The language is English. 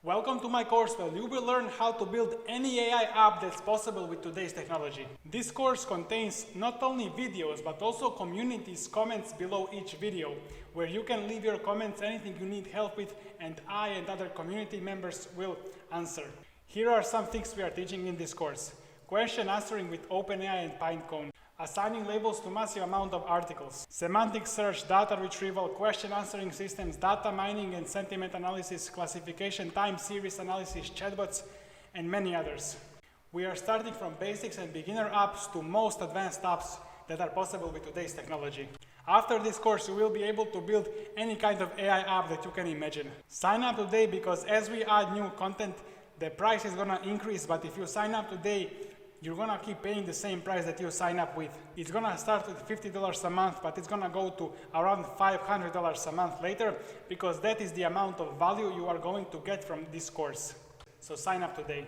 Welcome to my course where you will learn how to build any AI app that's possible with today's technology. This course contains not only videos but also communities comments below each video where you can leave your comments, anything you need help with, and I and other community members will answer. Here are some things we are teaching in this course. Question answering with OpenAI and Pinecone. Assigning labels to massive amount of articles, semantic search, data retrieval, question answering systems, data mining and sentiment analysis, classification, time series analysis, chatbots, and many others. We are starting from basics and beginner apps to most advanced apps that are possible with today's technology. After this course, you will be able to build any kind of AI app that you can imagine. Sign up today because as we add new content, the price is gonna increase, but if you sign up today, you're gonna keep paying the same price that you sign up with. It's gonna start with $50 a month, but it's gonna go to around $500 a month later, because that is the amount of value you are going to get from this course. So sign up today.